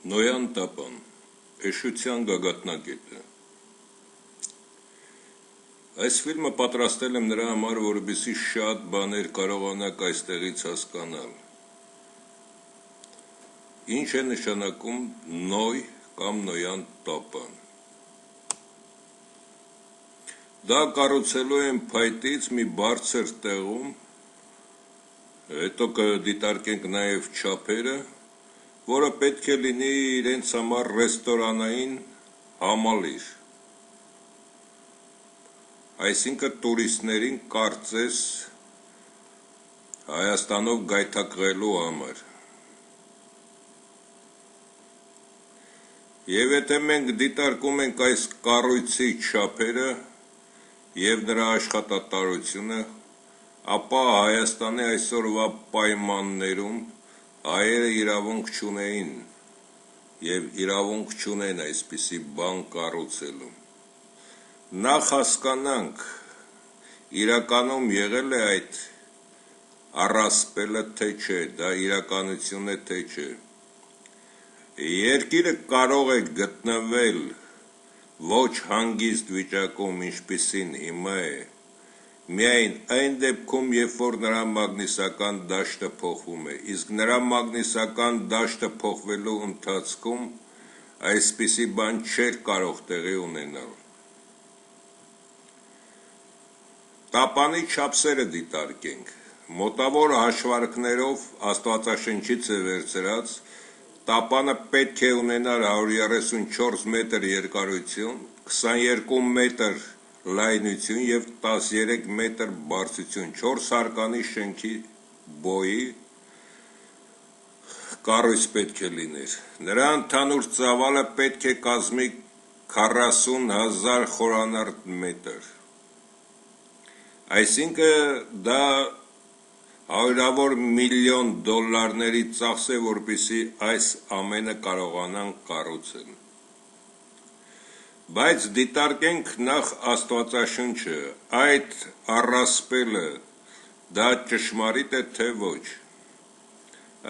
Նոյան տապան, էշության գագաթնակետը։ Այս ֆիլմը պատրաստել եմ նրա համար, որպեսզի շատ բաներ կարողանաք այստեղից հասկանալ։ Ինչ է նշանակում նոյ կամ նոյան տապան։ Դա կառուցելու են փայտից մի բարձր տեղում, հետո կդիտարկենք նաև չափերը, որը պետք է լինի իրենց համար ռեստորանային համալիր, այսինքն տուրիստներին կարծես Հայաստանով գայթակղելու համար։ Եվ եթե մենք դիտարկում ենք այս կառույցի չափերը և նրա աշխատատարությունը, ապա Հայաստանի այսօրվա պայմաններում հայերը իրավունք չունեին և իրավունք չունեն այսպիսի բան կառուցելու։ Նախ հասկանանք, իրականում եղել է այդ առասպելը, թե չէ, դա իրականություն է, թե չէ։ Երկիրը կարող է գտնվել ոչ հանգիստ վիճակում, ինչպիսին հիմա է, միայն այն դեպքում, երբ որ նրա մագնիսական դաշտը փոխվում է, իսկ նրա մագնիսական դաշտը փոխվելու ընթացքում այսպիսի բան չէր կարող տեղի ունենալ։ Տապանի չափսերը դիտարկենք, մոտավոր հաշվարկներով Աստվածաշնչից է վերցրած, տապանը պետք է ունենար 134 մետր երկարություն, 22 մետր լայնություն և 13 մետր բարձրություն, 4 հարկանի շենքի բոյի կառույց պետք է լիներ։ Նրա ընդհանուր ծավալը պետք է կազմի 40,000 խորանարդ մետր։ Այսինքն դա հարյուրավոր միլիոն դոլարների ծախս է, որպեսզի այս ամենը կարողանան կառուցել։ Բայց դիտարկենք նախ Աստվածաշունչը, այդ առասպելը դա ճշմարիտ է, թե ոչ։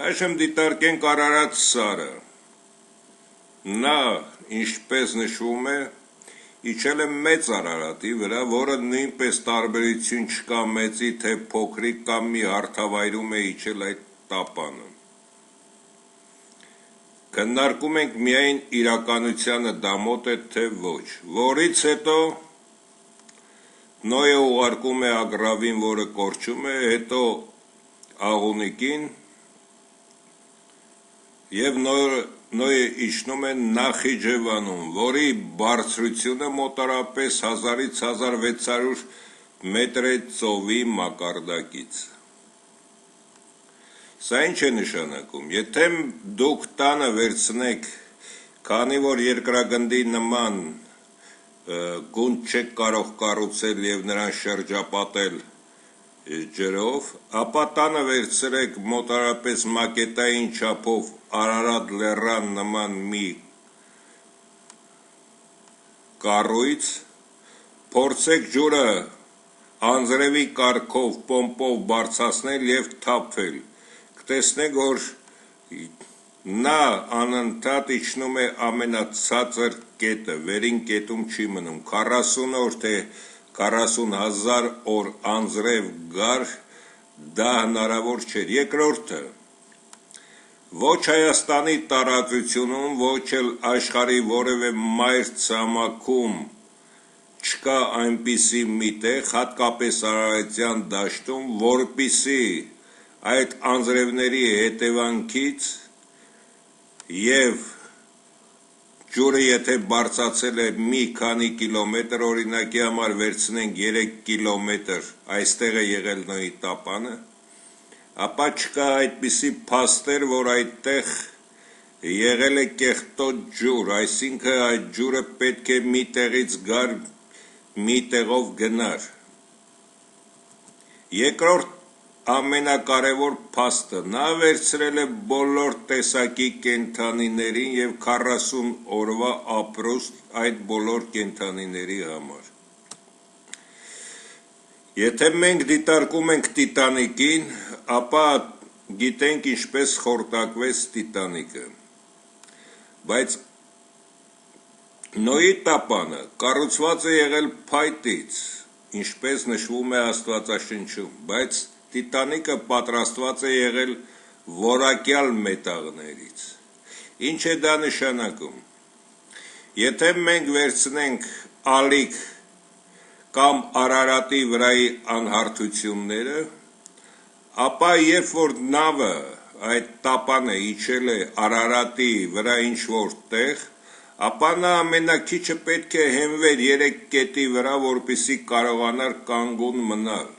Այժմ դիտարկենք Արարատ սարը։ Նա, ինչպես նշվում է, իջել է մեծ Արարատի վրա, որը նույնպես տարբերություն չկա մեծի, թե փոքրիկ կամ մի հարթավայրում է իջել այդ տապանը։ Քննարկում ենք միայն իրականությանը դա մոտ է, թե ոչ, որից հետո Նոյը ուղարկում է Ագռավին, որը կորչում է, հետո աղունիկին և Նոյը իջնում է Նախիջևանում, որի բարձրությունը մոտարապես 1000-ից 1600 մետր է ծովի մակարդակից։ Սա ինչ է նշանակում, եթե դուք տանը վերցնեք, քանի որ երկրագնդի նման գունդ չեք կարող կառուցել և նրան շրջապատել ջրով, ապա տանը վերցրեք մոտարապես մակետային չափով Արարատ լեռան նման մի կառույց, փորձեք ջուրը անձրևի կարգով պոմպով բարձրացնել և թափվել, կտեսնեք, որ նա անընդհատ իջնում է ամենացածր կետը, վերին կետում չի մնում, 40 օր թե 40,000 օր անձրև գար, դա հնարավոր չէր։ Երկրորդը, ոչ Հայաստանի տարածությունում, ոչ էլ աշխարհի որևէ մայր ցամաքում չկա այնպիսի մի տեղ, հատկապես Արարատյան դաշտում, որպեսզի այդ անձրևների հետևանքից և ջուրը եթե բարձրացել է մի քանի կիլոմետր, օրինակի համար վերցնենք 3 կիլոմետր, այստեղ է եղել Նոյի տապանը, ապա չկա այդպիսի փաստեր, որ այդտեղ եղել է կեղտոտ ջուր, այսինքն այդ ջուրը պետք է մի տեղից գար, մի տեղով գնար։ Երկրորդ ամենակարևոր փաստը, նա վերցրել է բոլոր տեսակի կենդանիներին և 40 օրվա ապրուստ այդ բոլոր կենդանիների համար։ Եթե մենք դիտարկում ենք Տիտանիկին, ապա գիտենք ինչպես խորտակվեց Տիտանիկը։ բայց Նոյի տապանը կառուցված է եղել փայտից, ինչպես նշվում է Աստվածաշնչում, բայց Տիտանիկը պատրաստված է եղել որակյալ մետաղներից։ Ինչ է դա նշանակում։ Եթե մենք վերցնենք ալիք կամ Արարատի վրայի անհարթությունները, ապա երբ որ նավը այդ տապանը իջել է Արարատի վրա ինչ-որ տեղ, ապա նա ամենակիչը պետք է հենվեր 3 կետի վրա, որպեսզի կարողանար կանգուն մնալ,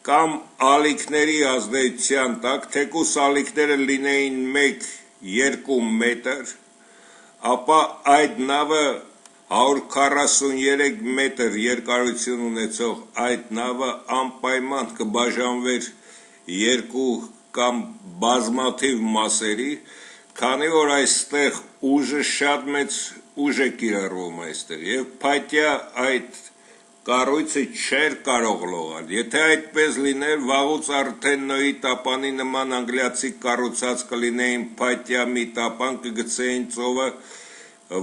կամ ալիքների ազդեցության տակ, թեկուզ ալիքները լինեին 1-2 մետր, ապա այդ նավը 143 մետր երկարություն ունեցող այդ նավը անպայման կբաժանվեր 2 կամ բազմաթիվ մասերի, քանի որ այստեղ ուժը շատ մեծ ուժ է կիրառվում այստեղ, եւ փայտյա այդ կառույցը չէր կարող լողալ։ Եթե այդպես լիներ, վաղուց արդեն Նոյի տապանի նման անգլիացի կառուցած կլինեին փայտյա մի տապան, կգցեին ծովը,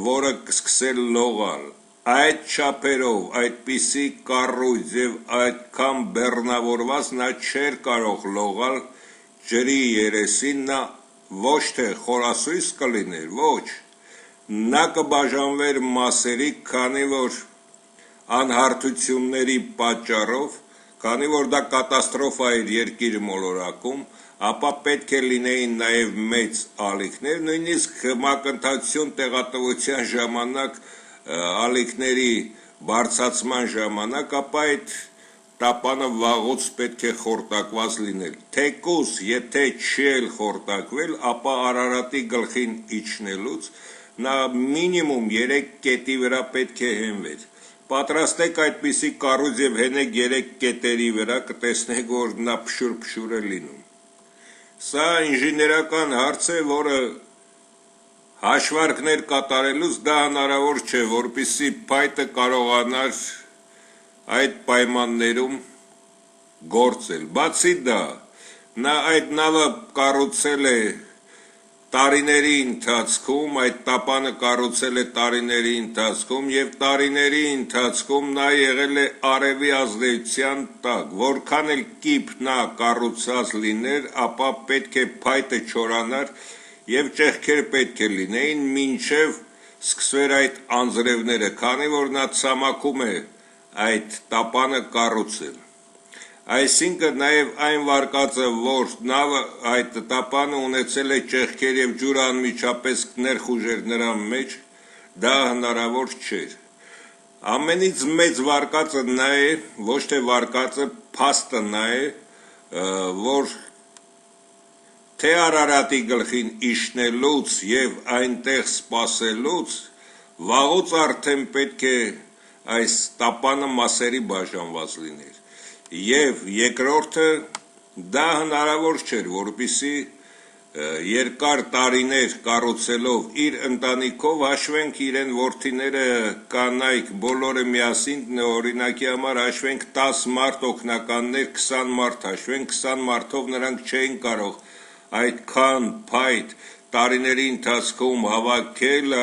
որը կսկսել լողալ։ Այդ չափերով, այդպիսի կառույց եւ այդքան բեռնավորված նա չէր կարող լողալ ջրի երեսին, նա ոչ թե խորասույս կլիներ, ոչ, նա կբաժանվեր մասերի, քանի որ անհարթությունների պատճառով, քանի որ դա կատաստրոֆա էր երկիր մոլորակում, ապա պետք է լինեին նաև մեծ ալիքներ, նույնիսկ մակընթացություն տեղատվության ժամանակ, ալիքների բարձրացման ժամանակ, ապա այդ տապանը վաղուց պետք է խորտակված լինել, թեկուզ եթե չի էլ խորտակվել, ապա Արարատի գլխին իջնելուց նա մինիմում 3 կետի վրա պետք է հենվեր։ Պատրաստեք այդպիսի կառույց եւ հենեք 3 կետերի վրա, կտեսնեք, որ նա փշուր է լինում։ Սա ինժեներական հարց է, որը հաշվարկներ կատարելուց դա հնարավոր չէ, որպեսզի փայտը կարողանար այդ պայմաններում գործել։ Բացի դա, նա այդ նավը կառուցել է տարիների ընթացքում, այդ տապանը կառուցել է տարիների ընթացքում եւ տարիների ընթացքում նա եղել է արևի ազդեցության տակ, որքան էլ կիպ նա կառուցած լիներ, ապա պետք է փայտը չորանար եւ ճեղքեր պետք է լինեին, մինչեւ սկսվեր այդ անձրևները, քանի որ նա ցամաքում է այդ տապանը կառուցել։ Այսինքն նաև այն վարկածը, որ նավը այդ տապանը ունեցել է ճեղքեր եւ ջուրը անմիջապես ներխուժեր նրա մեջ, դա հնարավոր չէր։ Ամենից մեծ վարկածը նա է, ոչ թե վարկածը, փաստը նա է, որ թե Արարատի գլխին իջնելուց եւ այնտեղ սպասելուց վաղուց արդեն պետք է այս տապանը մասերի բաժանված լիներ։ Եվ երկրորդը դա հնարավոր չէր, որպեսզի երկար տարիներ կառուցելով իր ընտանիքով հաշվենք իրեն որդիները, կանայք, բոլորը միասին, օրինակի համար հաշվենք 10 մարդ օգնականներ, 20 մարդ հաշվենք, 20 մարդով նրանք չէին կարող այդքան փայտ տարիների ընթացքում հավաքել,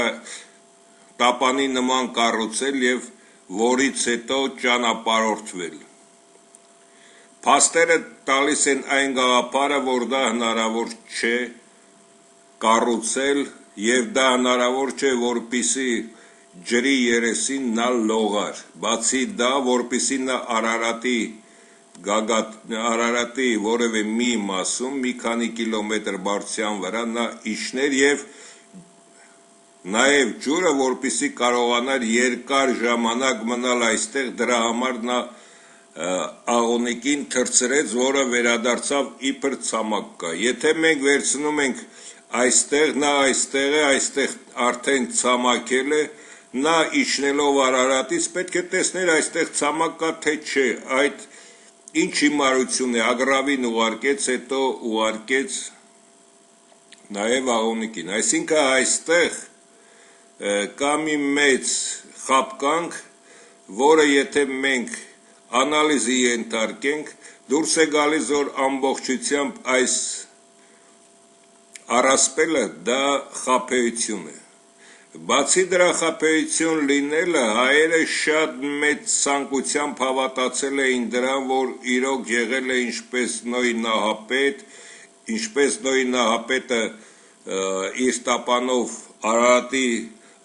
տապանի նման կառուցել եւ որից հետո ճանապարհորդվել։ Փաստերը տալիս են այն գաղափարը, որ դա հնարավոր չէ կառուցել եւ դա հնարավոր չէ, որպեսզի ջրի երեսին նա լողար։ Բացի դա, որպեսզի նա Արարատի որևէ մի մասում, մի քանի կիլոմետր բարձրության վրա նա իջներ եւ նաև ջուրը, որպեսզի կարողանար երկար ժամանակ մնալ այստեղ, դրա համար նա աղոնիկին թռցրեց, որը վերադարձավ իբր ցամաք կա։ Եթե մենք վերցնում ենք այստեղ, նա այստեղ է, այստեղ արդեն ցամաքել է, նա իջնելով Արարատից պետք է տեսներ այստեղ ցամաք կա թե չէ, այդ ինչ հիմարություն է, ագռավին ուղարկեց, հետո ուղարկեց նաև աղոնիկին։ Այսինքն այստեղ կա մի մեծ խաբկանք, որը եթե մենք անալիզի ենթարկենք, դուրս է գալիս, որ ամբողջությամբ այս առասպելը դա խաբեություն է։ Բացի դրա խաբեություն լինելը հայերը շատ մեծ ցանկությամբ հավատացել էին դրան, որ իրոք եղել է ինչպես Նոյի Նահապետը իր տապանով Արարատի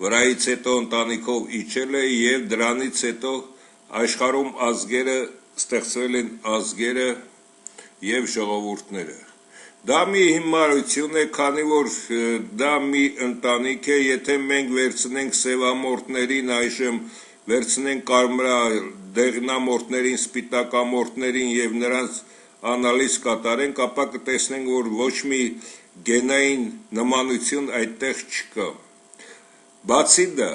վրայից հետո ընտանիքով իջել է եւ դրանից հետո աշխարհում ազգերը ստեղծվել են ազգերը եւ ժողովուրդները։ Դա մի հիմարություն է, քանի որ դա մի ընտանիք է, եթե մենք վերցնենք սևամորտներին, այժմ վերցնենք կարմրադեղնամորտներին, սպիտակամորտներին եւ նրանց անալիզ կատարենք, ապա կտեսնենք, որ ոչ մի գենային նմանություն այդտեղ չկա։ Բացի դա,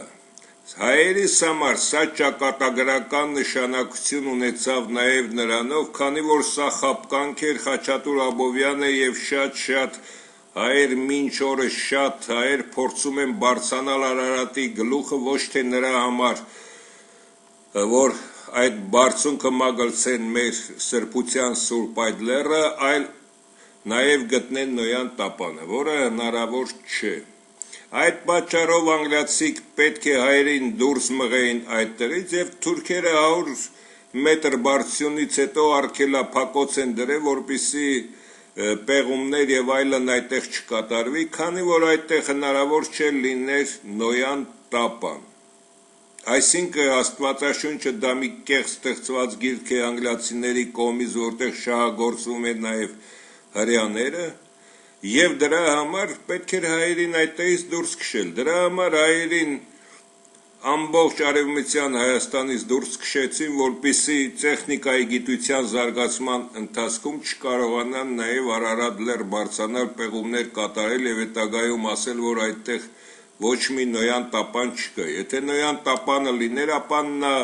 հայերիս համար սա ճակատագրական նշանակություն ունեցավ նաև նրանով, քանի որ սա խաբկանք էր Խաչատուր Աբովյանը եւ շատ հայեր մինչ օրս շատ հայեր փորձում են բարձրանալ Արարատի գլուխը ոչ թե նրա համար, որ այդ բարձունքը մագլցեն մեր սրբության սուրբ այդ լեռը, այլ նաև գտնեն Նոյան տապանը, որը հնարավոր չէ։ Այդ պատճառով անգլիացիք պետք է հայերին դուրս մղեին այդտեղից եւ թուրքերը 100 մետր բարձրությունից հետո արգելափակոց են դրել, որպեսզի պեղումներ եւ այլն այդտեղ չկատարվի, քանի որ այդտեղ հնարավոր չէ լիներ Նոյան տապան։ Այսինքն Աստվածաշունչը դա մի կեղծ ստեղծված գիրք է անգլիացիների կողմից, որտեղ շահագործվում են նաեւ հրեաները, եւ դրա համար պետք էր հայերին այդտեղից դուրս քշել, դրա համար հայերին ամբողջ արևմտյան Հայաստանից դուրս քշեցին, որպեսզի տեխնիկայի գիտության զարգացման ընթացքում չկարողանան նաեւ Արարատ լեռ բարձրանալ, պեղումներ կատարել եւ հետագայում ասել, որ այդտեղ ոչ մի Նոյան տապան չկա։ Եթե Նոյան տապանը լիներ, ապա նա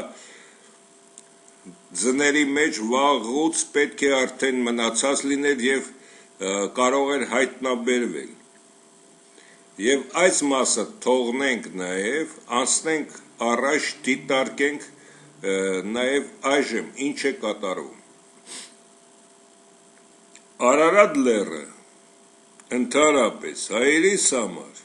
ձների մեջ վաղուց պետք է արդեն մնացած լիներ եւ կարող էր հայտնաբերվել։ Եվ այս մասը թողնենք նաև, անցնենք առաջ, դիտարկենք նաև այժմ ինչ է կատարվում։ Արարատ լեռը ընդհանրապես հայերիս համար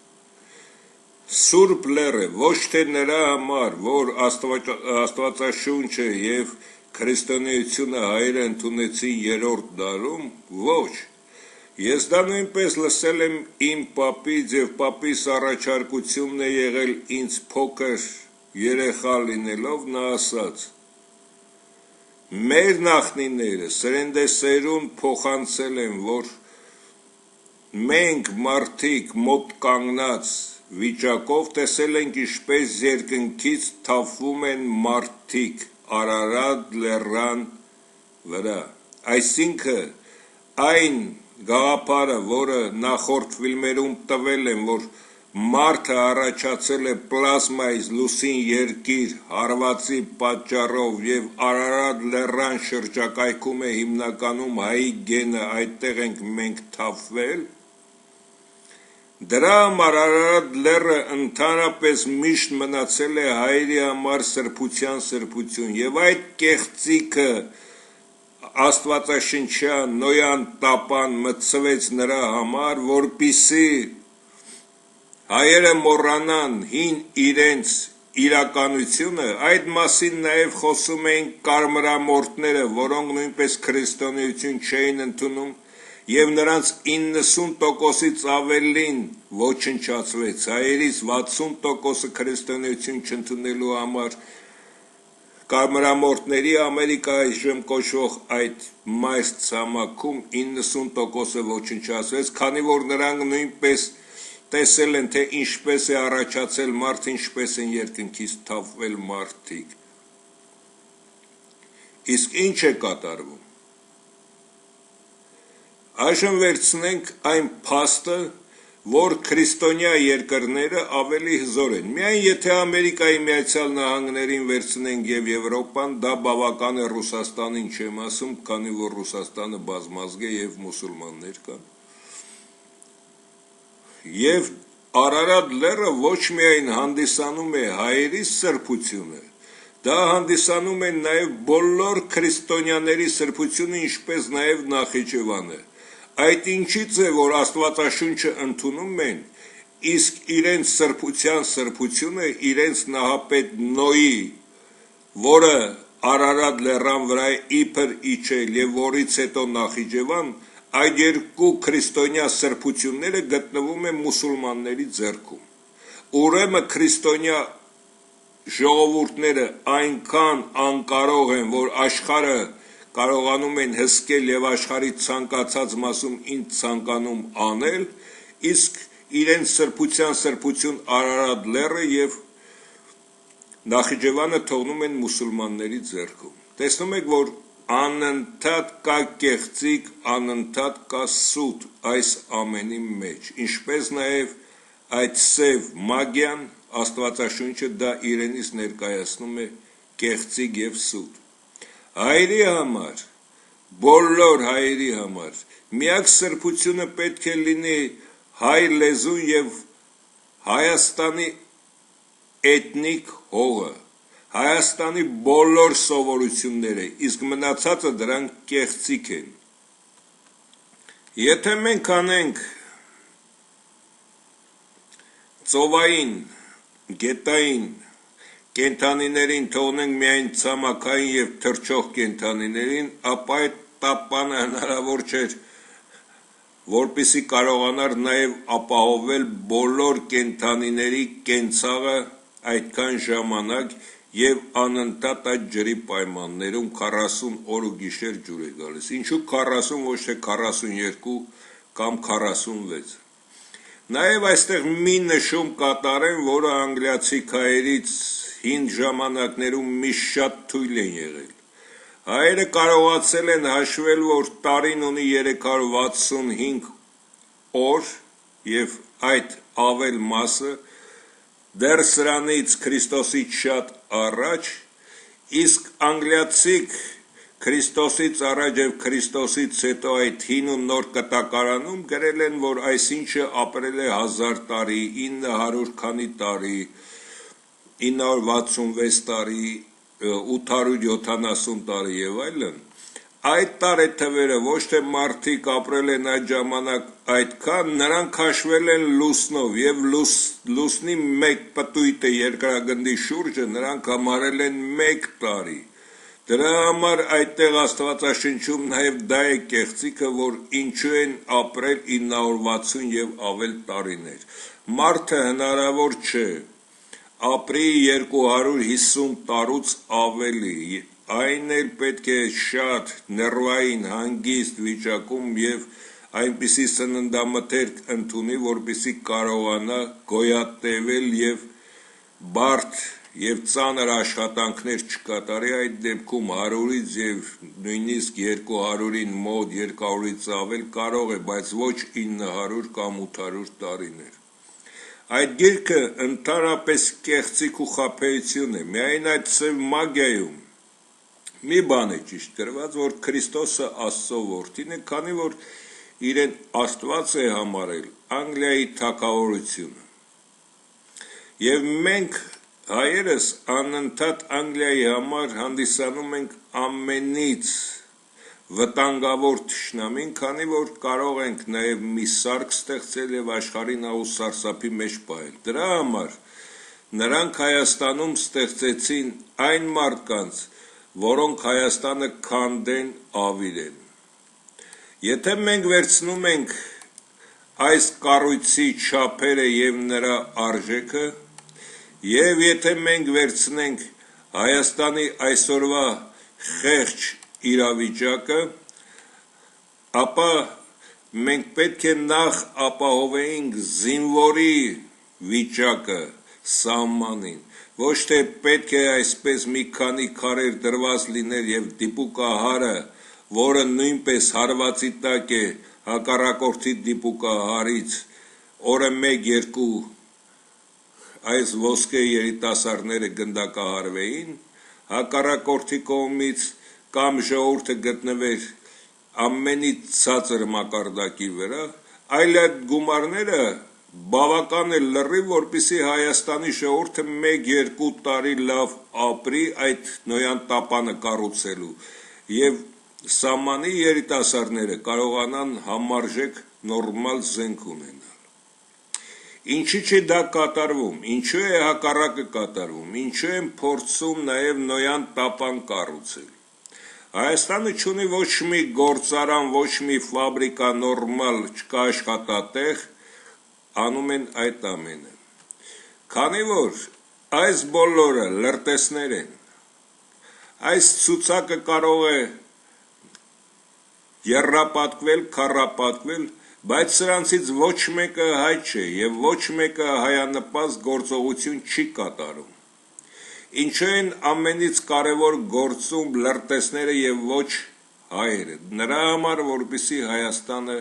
սուրբ լեռ է, ոչ թե նրա համար, որ Աստվածաշունչը եւ քրիստոնեությունը հայերը ընդունեցին 3-րդ դարում, ոչ։ Ես դա նույնպես լսել եմ իմ պապից եւ պապիս առաջարկությունն է եղել ինձ փոքր երեխա լինելով, նա ասաց. մեր նախնիները սերնդեսերուն փոխանցել են, որ մենք մարդիկ մոտ կանգնած վիճակով տեսել ենք ինչպես երկնքից թափվում են մարդիկ Արարատ լեռան վրա, այսինքն այն գաղափարը, որը նախորդ ֆիլմերում տվել են, որ մարդը առաջացել է պլազմայից լուսին երկիր հարվածի պատճառով եւ Արարատ լեռան շրջակայքում է հիմնականում հայի գենը, այդտեղ ենք մենք թափվել, դրա համար Արարատ լեռը ընդհանրապես միշտ մնացել է հայերի համար սրբություն եւ այդ կեղծիքը Աստվածաշնչյան Նոյան տապան մտցվեց նրա համար, որպիսի հայերը մոռանան հին իրենց իրականությունը, այդ մասին նաև խոսում էին կարմրամորտները, որոնք նույնպես քրիստոնեություն չէին ընդունում, եւ նրանց 90%-ից ավելին ոչնչացվեց, հայերից 60%-ը քրիստոնեություն չընդունելու համար Կարմրամորտների Ամերիկայում կոչվող այդ մայր ցամաքում 90%-ը ոչնչացվեց, քանի որ նրանք նույնպես տեսել են, թե ինչպես է առաջացել մարդ, ինչպես են երկնքից թափվել մարդիկ։ Իսկ ինչ է կատարվում։ Այժմ վերցնենք այն փաստը, որ քրիստոնյա երկրները ավելի հզոր են։ Միայն եթե Ամերիկայի Միացյալ Նահանգներին վերցնենք եւ Եվրոպան, դա բավական է Ռուսաստանին չեմ ասում, քանի որ Ռուսաստանը բազմազգ է եւ մուսուլմաններ կան։ Եվ Արարատ լեռը ոչ միայն հանդիսանում է հայերի սրբությունը, դա հանդիսանում է նաեւ բոլոր քրիստոնյաների սրբությունը, ինչպես նաեւ Նախիջևանը։ Այդ ինչից է, որ Աստվածաշունչը ընդունում են, իսկ իրենց սրբության սրբությունը իրենց նահապետ Նոյի, որը Արարատ լեռան վրա իբր իջել եւ որից հետո Նախիջևան, այդ երկու քրիստոնյա սրբությունները գտնվում են մուսուլմանների ձեռքում։ Ուրեմն քրիստոնյա ժողովուրդները այնքան անկարող են, որ աշխարհը կարողանում են հսկել եւ աշխարհի ցանկացած մասում ինձ ցանկանում անել, իսկ իրենց սրբության սրբություն Արարատ լեռը եւ Նախիջևանը թողնում են մուսուլմանների ձեռքում։ Տեսնում եք, որ անընդհատ կա կեղծիք, անընդհատ կա սուտ այս ամենի մեջ, ինչպես նաեւ այդ սև մագիան, Աստվածաշունչը դա իրենից ներկայացնում է կեղծիք եւ սուտ։ Հայերի համար, բոլոր հայերի համար միակ սրբությունը պետք է լինի հայ լեզուն եւ Հայաստանի էթնիկ հողը, Հայաստանի բոլոր սովորությունները, իսկ մնացածը դրանք կեղծիք են։ Եթե մենք անենք ծովային, գետային կենդանիներին թողնենք միայն ցամաքային եւ թռչող կենդանիներին, ապա այդ տապանը հնարավոր չէր, որպեսզի կարողանար նաեւ ապահովել բոլոր կենդանիների կենցաղը այդքան ժամանակ եւ անընդհատ այդ ջրի պայմաններում 40 օր ու գիշեր ջուր է գալիս։ Ինչու 40, ոչ թե 42 կամ 46։ Նաեւ այստեղ մի նշում կատարեմ, որը անգլիացի քայերից հին ժամանակներում միշտ շատ թույլ են եղել։ Հայերը կարողացել են հաշվել, որ տարին ունի 365 օր եւ այդ ավել մասը դեռ սրանից Քրիստոսից շատ առաջ, իսկ անգլիացիք Քրիստոսից առաջ եւ Քրիստոսից հետո այդ հին ու նոր կտակարանում գրել են, որ այսինչը ապրել է 1000 տարի, 900 քանի տարի, 966 տարի, 870 տարի եւ այլն։ Այդ տարեթվերը ոչ թե մարդիկ ապրել են այդ ժամանակ այդքան, նրանք հաշվել են լուսնով եւ լուսնի մեկ պտույտը երկրագնդի շուրջը նրանք համարել են 1 տարի։ Դրա համար այդտեղ Աստվածաշնչում նաև դա է կեղծիքը, որ ինչու են ապրել 960 եւ ավել տարիներ։ Մարդը հնարավոր չէ ապրի 250 տարուց ավելի, այն էլ պետք է շատ նර්վային հանգիստ վիճակում եւ այնպիսի սննդամթերք ընդունի, որպեսզի կարողանա գոյատևել եւ բարդ եւ ծանր աշխատանքներ չկատարի, այդ դեպքում 100-ից եւ նույնիսկ 200-ին մոտ 200-ից ավել կարող է, բայց ոչ 900 կամ 800 տարիներ։ Այդ գիրքը ընդհանրապես կեղծիք ու խաբեություն է, միայն այդ սև մագիայում մի բան է ճիշտ գրված, որ Քրիստոսը Աստծո որդին է, քանի որ իրեն Աստված է համարել Անգլիայի թագավորությունը։ Եվ մենք հայերս անընդհատ Անգլիայի համար հանդիսանում ենք ամենից վտանգավոր թշնամին, քանի որ կարող ենք նաև մի սարք ստեղծել եւ աշխարհին ահու սարսափի մեջ պահել։ Դրա համար նրանք Հայաստանում ստեղծեցին այն մարդկանց, որոնք Հայաստանը քանդեն, ավիրեն։ Եթե մենք վերցնում ենք այս կառույցի չափերը եւ նրա արժեքը, եւ եթե մենք վերցնենք Հայաստանի այսօրվա խեղճ իրավիճակը, ապա մենք պետք է նախ ապահովեինք զինվորի վիճակը սահմանին, ոչ թե պետք է այսպես մի քանի քարեր դրված լիներ եւ դիպուկահարը, որը նույնպես հարվածի տակ է հակառակորդի դիպուկահարից, օրը 1-2 այս ոսկե երիտասարդները գնդակահարվեին, հակառակորդի կողմից կամ ժողովուրդը գտնվեր ամենից ցածր մակարդակի վրա, այլ այդ գումարները բավական է լրիվ, որպեսզի Հայաստանի ժողովուրդը 1-2 տարի լավ ապրի այդ նոյան տապանը կառուցելու եւ սահմանի երիտասարդները կարողանան համարժեք նորմալ զենք ունենալ։ Ինչի՞ չի դա կատարվում, ինչու է հակառակը կատարվում, ինչու են փորձում նաև նոյան տապան կառուցել։ Հայաստանը չունի ոչ մի գործարան, ոչ մի ֆաբրիկա նորմալ, չկա աշխատատեղ, անում են այդ ամենը։ Քանի որ այս բոլորը լրտեսներ են, այս ցուցակը կարող է եռապատկվել, քառապատկվել, բայց սրանցից ոչ մեկը հայ չէ եւ ոչ մեկը հայանպաստ գործողություն չի կատարում։ Ինչու են ամենից կարևոր գործում լրտեսները եւ ոչ հայերը։ Նրա համար, որպեսզի Հայաստանը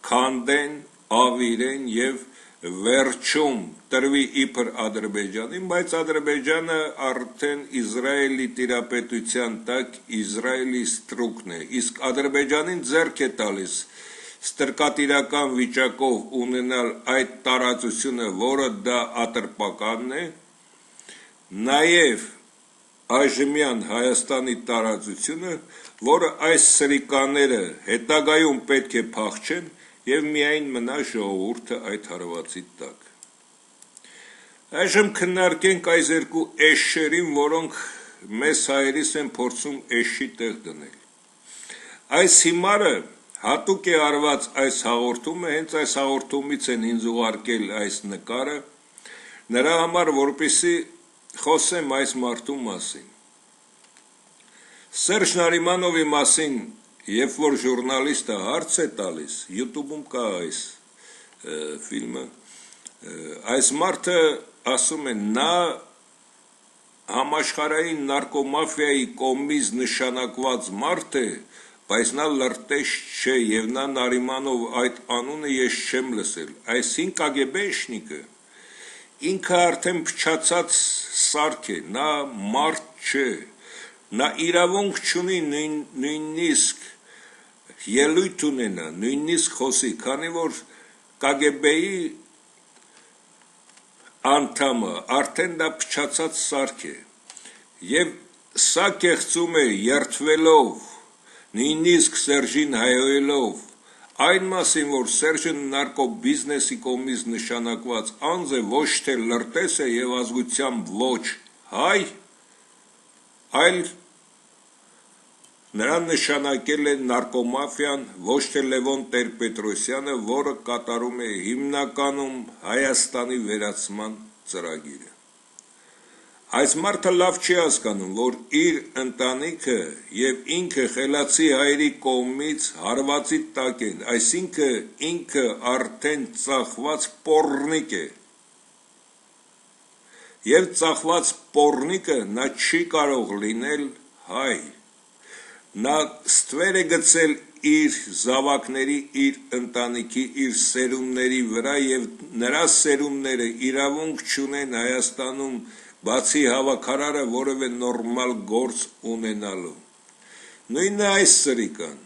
քանդեն, ավիրեն եւ վերջում տրվի իբր Ադրբեջանին, բայց Ադրբեջանը արդեն Իսրայելի տիրապետության տակ Իսրայելի ստրուկն է, իսկ Ադրբեջանին ձեռք է տալիս ստրկատիրական վիճակով ունենալ այդ տարածությունը, որը դա ատրպականն է, նաև այժմյան Հայաստանի տարածությունը, որը այս սրիկաները հետագայում պետք է փախչեն եւ միայն մնա ժողովուրդը այդ հարվածի տակ։ Այժմ քննարկենք այս երկու էշերին, որոնք մեզ հայերիս են փորձում էշի տեղ դնել։ Այս հիմարը հատուկ է արված այս հաղորդումը, հենց այս հաղորդումից են ինձ ուղարկել այս նկարը, նրա համար, որպեսզի խոսեմ այս մարդու մասին։ Սերժ Նարիմանովի մասին, երբ որ ժուրնալիստը հարց է տալիս, YouTube-ում կա այս ֆիլմը, այս մարդը ասում է, նա համաշխարհային նարկոմաֆիայի կողմից նշանակված մարդ է, բայց նա լրտես չէ եւ նա Նարիմանով այդ անունը ես չեմ լսել, այս 5 կագեբեշնիկը ինքը արդեն փչացած սարք է, նա մարդ չէ, նա իրավունք չունի նույնիսկ ելույթ ունենա, նույնիսկ խոսի, քանի որ KGB-ի անդամը արդեն դա փչացած սարք է եւ սա կեղծում է երթվելով, նույնիսկ Սերժին հայոյելով, այն մասին, որ Սերժը նարկոբիզնեսի կողմից նշանակված անձ է, ոչ թե լրտես է եւ ազգությամբ ոչ հայ, այլ նրան նշանակել է նարկոմաֆիան, ոչ թե Լևոն Տեր-Պետրոսյանը, որը կատարում է հիմնականում Հայաստանի վերացման ծրագիրը։ Այս մարդը լավ չի հասկանում, որ իր ընտանիքը եւ ինքը խելացի հայերի կողմից հարվածի տակ են, այսինքն ինքը արդեն ծախված պոռնիկ է։ Եվ ծախված պոռնիկը նա չի կարող լինել հայ։ Նա ստվեր է գցել իր զավակների, իր ընտանիքի, իր սերունդների վրա եւ նրա սերունդները իրավունք չունեն Հայաստանում բացի հավաքարարը որևէ նորմալ գործ ունենալու։ Նույնն է այս սրիկան։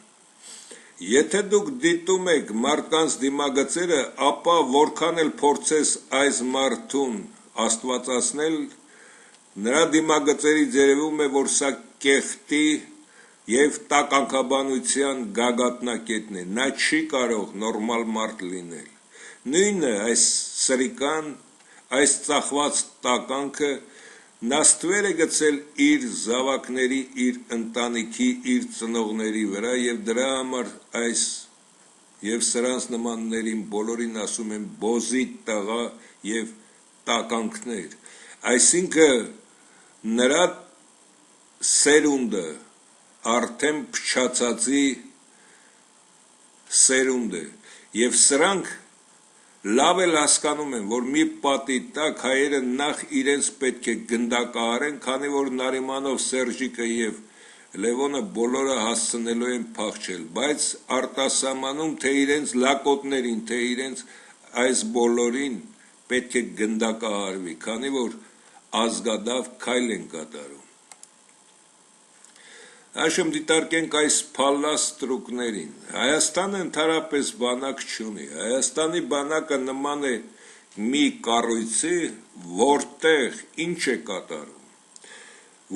Եթե դուք դիտում եք մարդկանց դիմագծերը, ապա որքան էլ փորձես այս մարդուն աստվածացնել, նրա դիմագծերից երևում է, որ սա կեղտի եւ տականքաբանության գագաթնակետն է, նա չի կարող նորմալ մարդ լինել։ Նույնն է այս սրիկան, այս ծախված տականքը, նա ստվեր է գցել իր զավակների, իր ընտանիքի, իր ծնողների վրա եւ դրա համար այս եւ սրանց նմաններին բոլորին ասում են բոզի տղա եւ տականքներ, այսինքն նրա սերունդը արդեն փչացածի սերունդ է եւ սրանք լավ էլ հասկանում են, որ մի պատի տակ հայերը նախ իրենց պետք է գնդակահարեն, քանի որ Նարիմանով, Սերժիկը եւ Լևոնը բոլորը հասցնելու են փախչել, բայց արտասահմանում թե իրենց լակոտներին, թե իրենց այս բոլորին պետք է գնդակահարվի, քանի որ ազգադավ քայլ են կատարում։ Այժմ դիտարկենք այս փալաստրուկներին։ Հայաստանը ընդհանրապես բանակ չունի։ Հայաստանի բանակը նման է մի կառույցի, որտեղ ինչ է կատարում։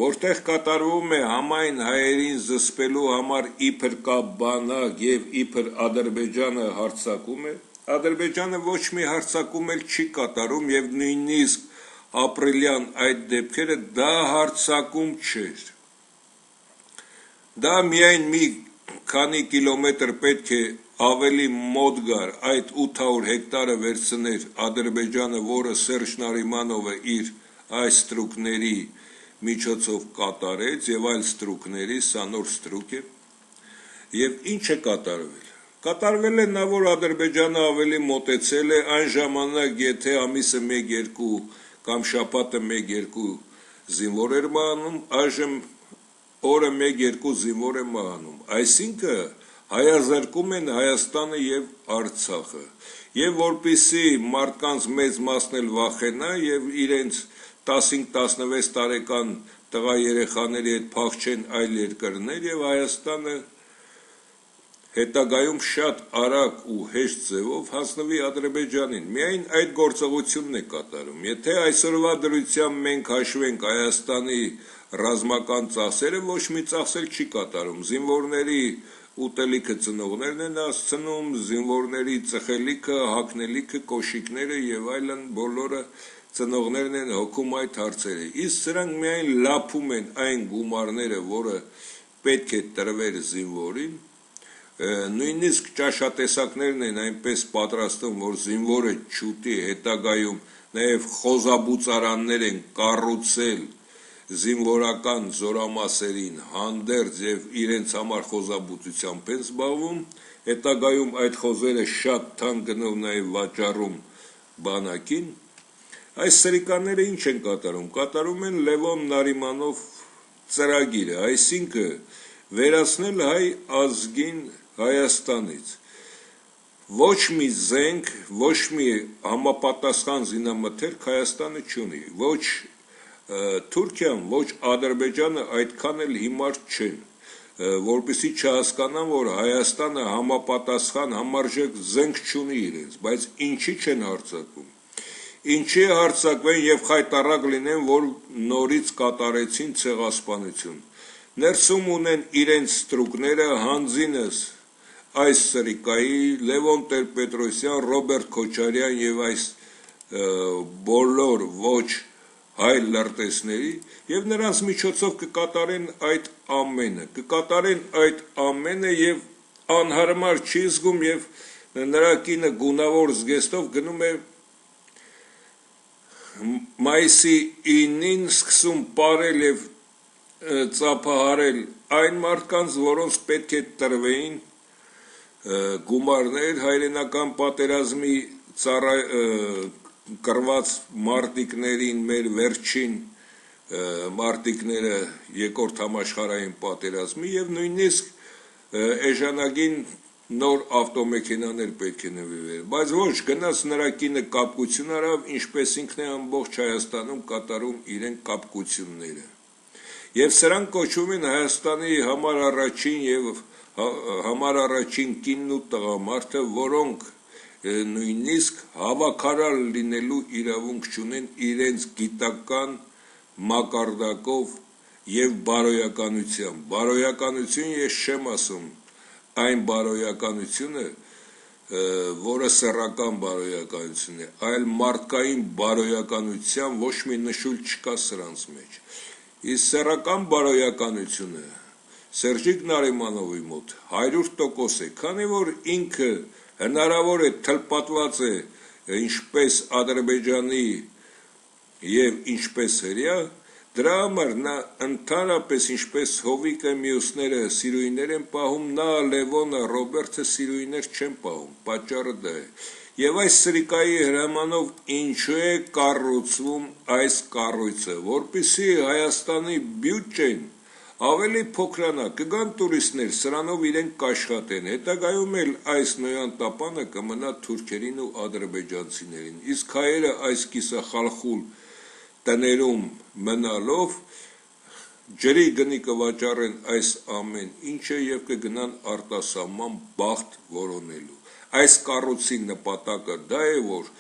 Որտեղ կատարվում է համայն հայերին զսպելու համար իբր կա բանակ եւ իբր Ադրբեջանը հարձակում է, Ադրբեջանը ոչ մի հարձակում էլ չի կատարում եւ նույնիսկ ապրիլյան այդ դեպքերը դա հարձակում չէր։ Դա միայն մի քանի կիլոմետր պետք է ավելի մոտ գար այդ 800 հեկտարը վերցներ Ադրբեջանը, որը Սերժ Նարիմանովը իր այս ստրուկների միջոցով կատարեց եւ այլ ստրուկների, սա նոր ստրուկ է։ Եվ ինչ է կատարվել։ Կատարվել է նա, որ Ադրբեջանը ավելի մոտեցել է այն ժամանակ, եթե ամիսը 1-2 կամ շաբաթը 1-2 զինվոր էր մահանում, այժմ օրը 1-2 զինվոր է մահանում, այսինքն հայազրկում են Հայաստանը եւ Արցախը, եւ որպիսի մարդկանց մեծ մասն էլ վախենա եւ իրենց 15-16 տարեկան տղա երեխաների հետ փախչեն այլ երկրներ եւ Հայաստանը հետագայում շատ արագ ու հեշտ ձևով հասնվի Ադրբեջանին, միայն այդ գործողությունն է կատարում։ Եթե այսօրվա դրությամբ մենք հաշվենք Հայաստանի ռազմական ծախսերը, ոչ մի ծախսել չի կատարում, զինվորների ուտելիքը ծնողներն են հասցնում, զինվորների ծխելիքը, հագնելիքը, կոշիկները եւ այլն բոլորը ծնողներն են հոգում այդ հարցերը, իսկ սրանք միայն լափում են այն գումարները, որը պետք է տրվեր զինվորին, նույնիսկ ճաշատեսակներն են այնպես պատրաստում, որ զինվորը չուտի, հետագայում նաև խոզաբուծարաններ են կառուցել զինվորական զորամասերին հանդերձ եւ իրենց համար խոզաբուծությամբ են զբաղվում, հետագայում այդ խոզերը շատ թանկ գնով նաև վաճառում բանակին, այս սրիկանները ինչ են կատարում, կատարում են Լևոն Նարիմանով ծրագիրը, այսինքն վերացնել հայ ազգին Հայաստանից, ոչ մի զենք, ոչ մի համապատասխան զինամթերք Հայաստանը չունի, ոչ Թուրքիան, ոչ Ադրբեջանը այդքան էլ հիմար չեն, որպեսզի չհասկանան, որ Հայաստանը համապատասխան համարժեք զենք չունի իրենց, բայց ինչի չեն հարձակվում, ինչի հարձակվեն եւ խայտառակ լինեն, որ նորից կատարեցին ցեղասպանություն, ներսում ունեն իրենց ստրուկները, հանձինս այս սրիկայի, Լևոն Տեր-Պետրոսյան, Ռոբերտ Քոչարյան եւ այս բոլոր ոչ հայ լրտեսների եւ նրանց միջոցով կկատարեն այդ ամենը եւ անհարմար չի զգում եւ նրա կինը գունավոր զգեստով գնում է մայիսի 9-ին սկսում պարել եւ ծափահարել այն մարդկանց, որոնց պետք է տրվեին գումարներ հայրենական պատերազմի կրված մարտիկներին, մեր վերջին մարտիկները երկրորդ համաշխարհային պատերազմի եւ նույնիսկ էժանագին նոր ավտոմեքենաներ պետք է նվիրվեր, բայց ոչ գնաց նրա կինը կապկություն արավ, ինչպես ինքն է ամբողջ Հայաստանում կատարում իրեն կապկությունները եւ սրանք կոչվում են Հայաստանի համար առաջին կինն ու տղամարդը, որոնք նույնիսկ հավաքարար լինելու իրավունք չունեն իրենց գիտական մակարդակով եւ բարոյականությամբ։ Բարոյականություն ես չեմ ասում, այն բարոյականությունը, որը սեռական բարոյականություն է, այլ մարդկային բարոյականության ոչ մի նշույլ չկա սրանց մեջ։ Իսկ սեռական բարոյականությունը Սերժիկ Նարիմանովի մոտ 100% է, քանի որ ինքը հնարավոր է թլպատված է ինչպես Ադրբեջանի եւ ինչպես Հրեա, դրա համար նա ընդհանրապես ինչպես Հովիկը մյուսները սիրուհիներ են պահում, նա Լևոնը, Ռոբերտը սիրուհիներ չեն պահում, պատճառը դա է։ Եվ այս սրիկայի հրամանով ինչու է կառուցվում այս կառույցը, որպեսզի Հայաստանի բյուջեն ավելի փոքրանա, կգան տուրիստներ, սրանով իրենք կաշխատեն, հետագայում էլ այս նոյան տապանը կմնա թուրքերին ու ադրբեջանցիներին, իսկ հայերը այս կիսախալխուլ տներում մնալով ջրի գնի կվաճառեն այս ամեն ինչը եւ կգնան արտասահման բախտ որոնելու։ Այս կառույցի նպատակը դա է, որ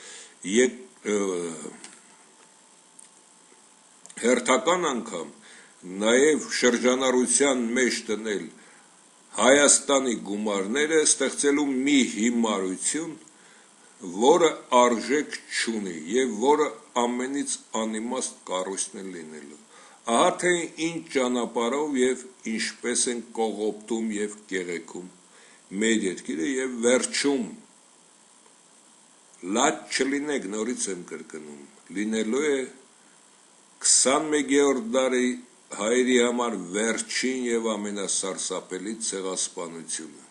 հերթական անգամ նաև շրջանառության մեջ տնել Հայաստանի գումարները, ստեղծելու մի հիմարություն, որը արժեք չունի եւ որը ամենից անիմաստ կառույցն է լինելու։ Ահա թե ինչ ճանապարհով եւ ինչպես են կողոպտում եւ կեղեքում մեր երկիրը եւ վերջում լաց չլինեք, նորից եմ կրկնում, լինելու է 21-րդ դարի հայերի համար վերջին եւ ամենասարսափելի ցեղասպանությունը։